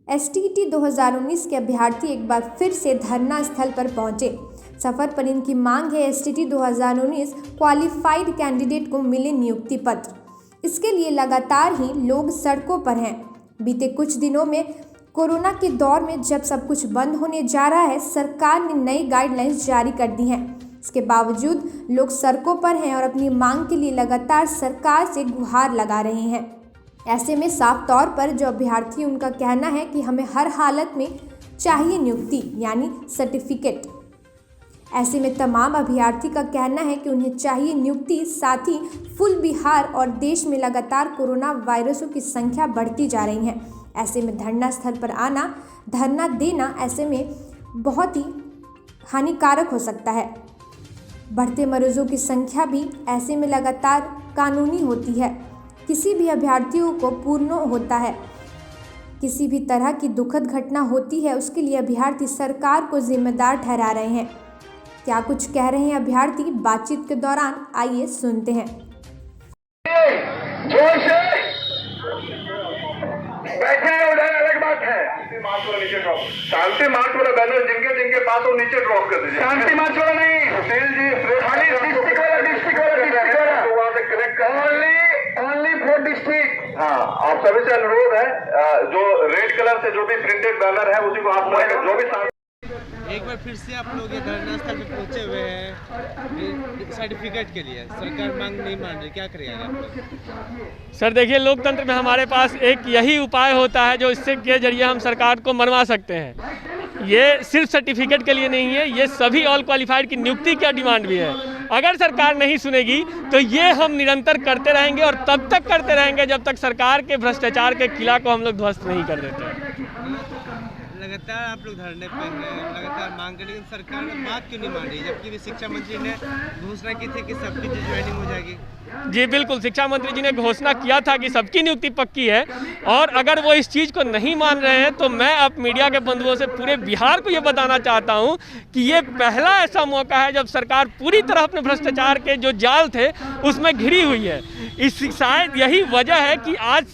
STET 2019 के अभ्यर्थी एक बार फिर से धरना स्थल पर पहुंचे। सफर पर इनकी मांग है एसटीईटी 2019 क्वालिफाइड कैंडिडेट को मिले नियुक्ति पत्र। इसके लिए लगातार ही लोग सड़कों पर हैं। बीते कुछ दिनों में कोरोना के दौर में जब सब कुछ बंद होने जा रहा है, सरकार ने नई गाइडलाइंस जारी कर दी हैं। इसके बावजूद लोग सड़कों पर हैं और अपनी मांग के लिए लगातार सरकार से गुहार लगा रहे हैं। ऐसे में साफ तौर पर जो अभ्यर्थी, उनका कहना है कि हमें हर हालत में चाहिए नियुक्ति यानी सर्टिफिकेट। ऐसे में तमाम अभ्यर्थी का कहना है कि उन्हें चाहिए नियुक्ति। साथ ही फुल बिहार और देश में लगातार कोरोना वायरसों की संख्या बढ़ती जा रही है। ऐसे में धरना स्थल पर आना, धरना देना ऐसे में बहुत ही हानिकारक हो सकता है। बढ़ते मरीजों की संख्या भी ऐसे में लगातार कानूनी होती है। किसी भी अभ्यर्थियों को पूर्ण होता है, किसी भी तरह की दुखद घटना होती है, उसके लिए अभ्यर्थी सरकार को जिम्मेदार ठहरा रहे हैं। क्या कुछ कह रहे हैं अभ्यर्थी बातचीत के दौरान, आइए सुनते हैं। बैठे उधर अलग बात है। शांति मार्च वाला बैनर जिनके पास वो नीचे ड्रॉप कर दीजिए। शांति मार्च वाला नहीं, सुशील जी, खाली डिस्ट्रिक्ट वाला तो वहाँ से कनेक्ट ओनली फॉर डिस्ट्रिक्ट। हाँ, आप सभी से अनुरोध है, जो रेड कलर से जो भी प्रिंटेड बैनर है उसी को आप जो भी एक बार फिर से आप लोग ये धरना स्थल पे पहुंचे हुए हैं सर्टिफिकेट के लिए। सरकार मांग नहीं मान रही, क्या करेंगे आप लोग? सर देखिए, लोकतंत्र में हमारे पास एक यही उपाय होता है जो इससे के जरिए हम सरकार को मनवा सकते हैं। ये सिर्फ सर्टिफिकेट के लिए नहीं है, ये सभी ऑल क्वालिफाइड की नियुक्ति का डिमांड भी है। अगर सरकार नहीं सुनेगी तो ये हम निरंतर करते रहेंगे और तब तक करते रहेंगे जब तक सरकार के भ्रष्टाचार के किला को हम लोग ध्वस्त नहीं कर देते। लगातार आप लोग धरने पे हैं, लगातार मांग कर, लेकिन सरकार बात क्यों नहीं मान रही? जबकि भी शिक्षा मंत्री ने घोषणा की थी कि सबकी ज्वाइनिंग हो जाएगी। जी बिल्कुल, शिक्षा मंत्री जी ने घोषणा किया था कि सबकी नियुक्ति पक्की है, और अगर वो इस चीज़ को नहीं मान रहे हैं तो मैं अब मीडिया के बंधुओं से पूरे बिहार को ये बताना चाहता हूं कि ये पहला ऐसा मौका है जब सरकार पूरी तरह अपने भ्रष्टाचार के जो जाल थे उसमें घिरी हुई है। इस शायद यही वजह है कि आज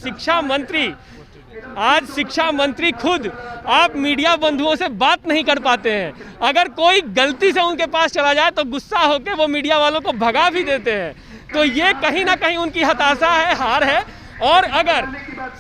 शिक्षा मंत्री खुद आप मीडिया बंधुओं से बात नहीं कर पाते हैं। अगर कोई गलती से उनके पास चला जाए तो गुस्सा होकर वो मीडिया वालों को भगा भी देते हैं। तो ये कहीं ना कहीं उनकी हताशा है, हार है। और अगर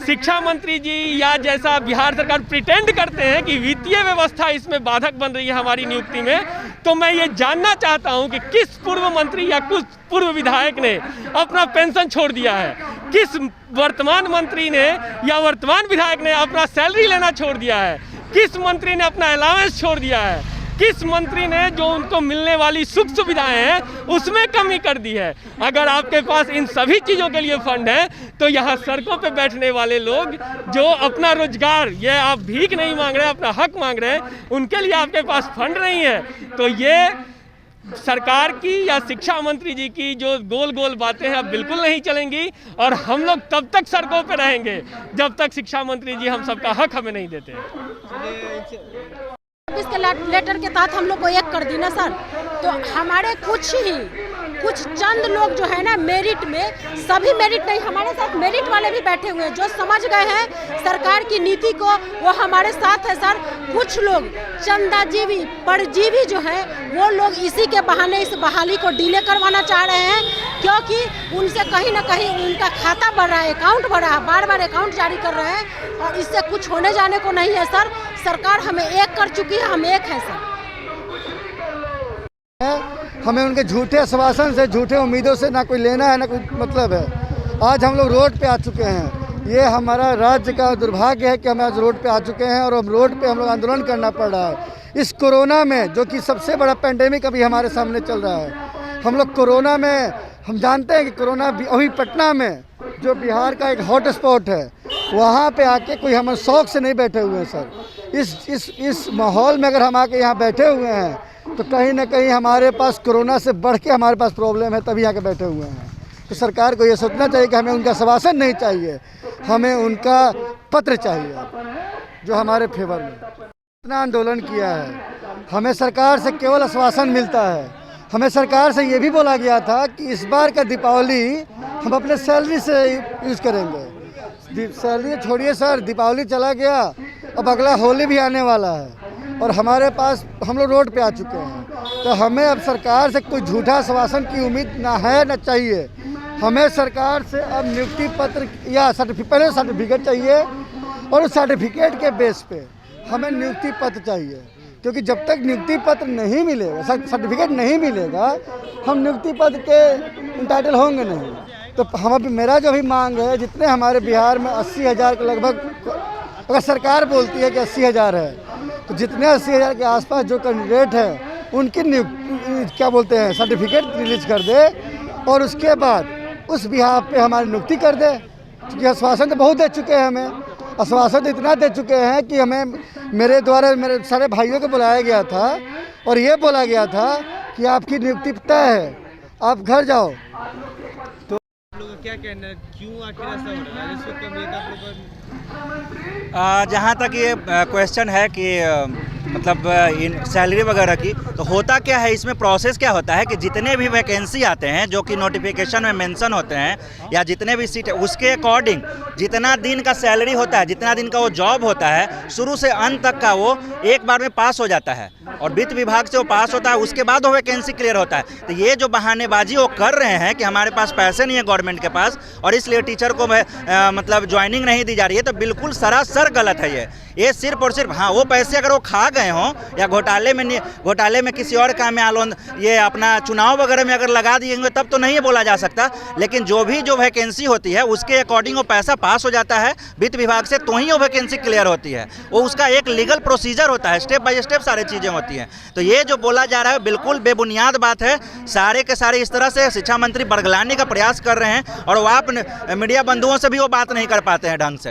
शिक्षा मंत्री जी या जैसा बिहार सरकार प्रिटेंड करते हैं कि वित्तीय व्यवस्था इसमें बाधक बन रही है हमारी नियुक्ति में, तो मैं ये जानना चाहता हूं कि किस पूर्व मंत्री या कुछ पूर्व विधायक ने अपना पेंशन छोड़ दिया है, किस वर्तमान मंत्री ने या वर्तमान विधायक ने अपना सैलरी लेना छोड़ दिया है, किस मंत्री ने अपना अलाउंस छोड़ दिया है, किस मंत्री ने जो उनको मिलने वाली सुख सुविधाएं हैं उसमें कमी कर दी है। अगर आपके पास इन सभी चीज़ों के लिए फंड है तो यहाँ सड़कों पे बैठने वाले लोग जो अपना रोजगार, ये आप भीख नहीं मांग रहे, अपना हक मांग रहे हैं, उनके लिए आपके पास फंड नहीं है। तो ये सरकार की या शिक्षा मंत्री जी की जो गोल गोल बातें हैं अब बिल्कुल नहीं चलेंगी, और हम लोग तब तक सड़कों पे रहेंगे जब तक शिक्षा मंत्री जी हम सबका हक हमें नहीं देते। इसके लेटर के तहत हम लोग को एक कर दी ना सर, तो हमारे कुछ चंद लोग जो है ना मेरिट में, सभी मेरिट नहीं, हमारे साथ मेरिट वाले भी बैठे हुए हैं जो समझ गए हैं सरकार की नीति को, वो हमारे साथ है सर। कुछ लोग चंदाजीवी, परजीवी जो है वो लोग इसी के बहाने इस बहाली को डिले करवाना चाह रहे हैं, क्योंकि उनसे कहीं ना कहीं उनका खाता बढ़ रहा है, अकाउंट बढ़ रहा है, बार बार अकाउंट जारी कर रहे हैं, और इससे कुछ होने जाने को नहीं है सर। सरकार हमें एक कर चुकी है, हम एक हैं सर। हमें उनके झूठे आश्वासन से, झूठे उम्मीदों से ना कोई लेना है ना कोई मतलब है। आज हम लोग रोड पे आ चुके हैं। ये हमारा राज्य का दुर्भाग्य है कि हम आज रोड पे आ चुके हैं, और हम रोड पे हम लोग आंदोलन करना पड़ रहा है इस कोरोना में, जो कि सबसे बड़ा पेंडेमिक अभी हमारे सामने चल रहा है। हम लोग कोरोना में, हम जानते हैं कि कोरोना अभी पटना में जो बिहार का एक हॉट स्पॉट है, वहाँ पे आके कोई हम शौक से नहीं बैठे हुए हैं सर। इस माहौल में अगर हम आके यहाँ बैठे हुए हैं तो कहीं ना कहीं हमारे पास कोरोना से बढ़ के हमारे पास प्रॉब्लम है, तभी आके बैठे हुए हैं। तो सरकार को ये सोचना चाहिए कि हमें उनका आश्वासन नहीं चाहिए, हमें उनका पत्र चाहिए जो हमारे फेवर में। इतना आंदोलन किया है, हमें सरकार से केवल आश्वासन मिलता है। हमें सरकार से ये भी बोला गया था कि इस बार का दीपावली हम अपने सैलरी से यूज़ करेंगे। सैलरी छोड़िए सर, दीपावली चला गया, अब अगला होली भी आने वाला है और हमारे पास हम लोग रोड पे आ चुके हैं। तो हमें अब सरकार से कोई झूठा आश्वासन की उम्मीद ना है ना चाहिए। हमें सरकार से अब नियुक्ति पत्र या पहले सर्टिफिकेट चाहिए और उस सर्टिफिकेट के बेस पे हमें नियुक्ति पत्र चाहिए, क्योंकि जब तक नियुक्ति पत्र नहीं मिलेगा, सर्टिफिकेट नहीं मिलेगा, हम नियुक्ति पत्र के इंटाइटल होंगे नहीं। तो हम अभी मेरा जो भी मांग है, जितने हमारे बिहार में 80,000 के लगभग, अगर सरकार बोलती है कि 80,000 है, तो जितने 80,000 के आसपास जो कैंडिडेट हैं उनकी नियुक्ति क्या बोलते हैं सर्टिफिकेट रिलीज कर दे और उसके बाद उस बिहार पे हमारी नियुक्ति कर दे। क्योंकि आश्वासन तो बहुत दे चुके हैं, हमें आश्वासन इतना दे चुके हैं कि हमें मेरे द्वारा मेरे सारे भाइयों को बुलाया गया था और ये बोला गया था कि आपकी नियुक्ति तय है, आप घर जाओ। तो आप लोगों का क्या कहना है, क्यों आखिर ऐसा हो रहा है? राजस्व कम है तो आप लोगों का जहाँ तक ये क्वेश्चन है कि मतलब इन सैलरी वगैरह की, तो होता क्या है इसमें, प्रोसेस क्या होता है कि जितने भी वैकेंसी आते हैं जो कि नोटिफिकेशन में मेंशन होते हैं या जितने भी सीट, उसके अकॉर्डिंग जितना दिन का सैलरी होता है, जितना दिन का वो जॉब होता है, शुरू से अंत तक का वो एक बार में पास हो जाता है और वित्त विभाग से वो पास होता है, उसके बाद वो वैकेंसी क्लियर होता है। तो ये जो बहानेबाजी वो कर रहे हैं कि हमारे पास पैसे नहीं है गवर्नमेंट के पास और इसलिए टीचर को मतलब ज्वाइनिंग नहीं दी जा रही है, तो बिल्कुल सरासर गलत है ये सिर्फ और सिर्फ, हाँ वो पैसे अगर वो खा गए हों या घोटाले में किसी और काम में ये अपना चुनाव वगैरह में अगर लगा दिए होंगे तब तो नहीं बोला जा सकता, लेकिन जो वैकेंसी होती है उसके अकॉर्डिंग वो पैसा पास हो जाता है वित्त विभाग से, तो ही वो वैकेंसी क्लियर होती है। वो उसका एक लीगल प्रोसीजर होता है, स्टेप बाय स्टेप सारी चीज़ें होती हैं। तो ये जो बोला जा रहा है बिल्कुल बेबुनियाद बात है। सारे के सारे इस तरह से शिक्षा मंत्री बरगलाने का प्रयास कर रहे हैं और वो आप मीडिया बंधुओं से भी वो बात नहीं कर पाते हैं ढंग से।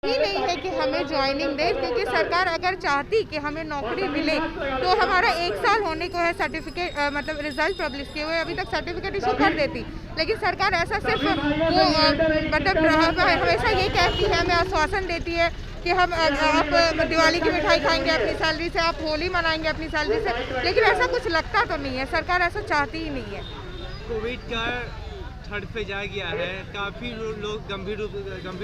ही नहीं है कि हमें ज्वाइनिंग दे, क्योंकि सरकार अगर चाहती कि हमें नौकरी मिले तो हमारा 1 साल होने को है सर्टिफिकेट मतलब रिजल्ट पब्लिश किए हुए, अभी तक सर्टिफिकेट इशू कर देती, लेकिन सरकार ऐसा सिर्फ वो मतलब हमेशा ये कहती है, हमें आश्वासन देती है कि हम आप दिवाली की मिठाई खाएंगे अपनी सैलरी से, आप होली मनाएंगे अपनी सैलरी से, लेकिन ऐसा कुछ लगता तो नहीं है, सरकार ऐसा चाहती ही नहीं है। कोविड का थर्ड फेज आ गया है, काफ़ी लोग गंभीर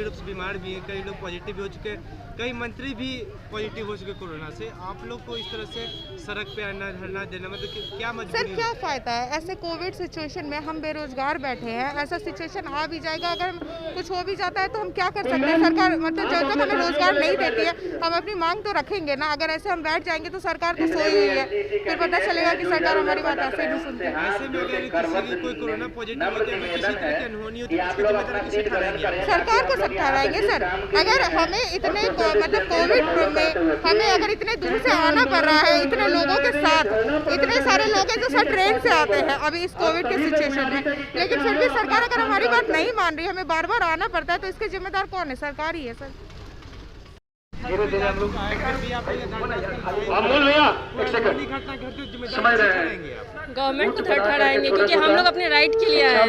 रूप से बीमार भी हैं, कई लोग पॉजिटिव भी हो चुके हैं, कई मंत्री भी पॉजिटिव हो चुके कोरोना से। आप लोग को इस तरह से सड़क पे आना धरना देना मतलब क्या मजबूरी? सर क्या फ़ायदा है ऐसे कोविड सिचुएशन में, हम बेरोजगार बैठे हैं, ऐसा सिचुएशन आ भी जाएगा, अगर कुछ हो भी जाता है तो हम क्या कर सकते हैं? सरकार मतलब जब तक हमें रोजगार नहीं देती है हम अपनी मांग तो रखेंगे ना, अगर ऐसे हम बैठ जाएंगे तो सरकार तो सोई हुई है, फिर पता चलेगा कि सरकार हमारी बात ऐसे नहीं सुनती। ऐसे में अगर किसी की कोई कोरोना पॉजिटिव होती है, किसी तरह की अनहोनी होती है, उसको जिम्मेदारी किसे ठहराएंगे? सरकार को सब ठहराएंगे सर। अगर हमें इतने मतलब कोविड में हमें अगर इतने दूर से आना पड़ रहा है, इतने लोगों के साथ, इतने सारे लोग हैं जो सर ट्रेन से आते हैं अभी इस कोविड के सिचुएशन में, लेकिन फिर भी सरकार अगर हमारी बात नहीं मान रही, हमें बार बार आना पड़ता है, तो इसके जिम्मेदार कौन है? सरकार ही है सर। गवर्नमेंट को ठहराएंगे क्योंकि हम लोग अपने राइट के लिए आए हैं।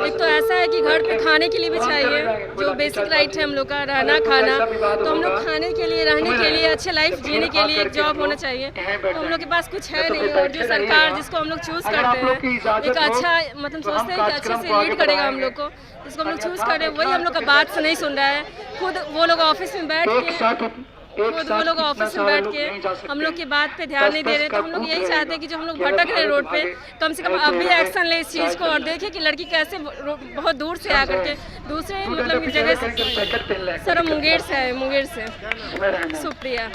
एक तो ऐसा है कि घर पे खाने के लिए भी चाहिए, जो बेसिक राइट है हम लोग का, रहना खाना, तो हम लोग खाने के लिए, रहने के लिए, अच्छे लाइफ जीने के लिए एक जॉब होना चाहिए, तो हम लोग के पास कुछ है नहीं। और जो सरकार जिसको हम लोग चूज़ करते हैं, एक अच्छा मतलब सोचते हैं कि अच्छे से लीड करेगा हम लोग को, जिसको हम लोग चूज़ कर रहे हैं वही हम लोग का बात से नहीं सुन रहा है। खुद वो लोग ऑफिस में बैठ के हम लोग की बात पे ध्यान नहीं दे रहे, तो हम लोग यही चाहते हैं कि जो हम लोग भटक रहे रोड पे, कम से कम अब भी एक्शन ले इस चीज़ को और देखें कि लड़की कैसे बहुत दूर से आकर के दूसरे मतलब जगह से, सर मुंगेर से है, मुंगेर से सुप्रिया।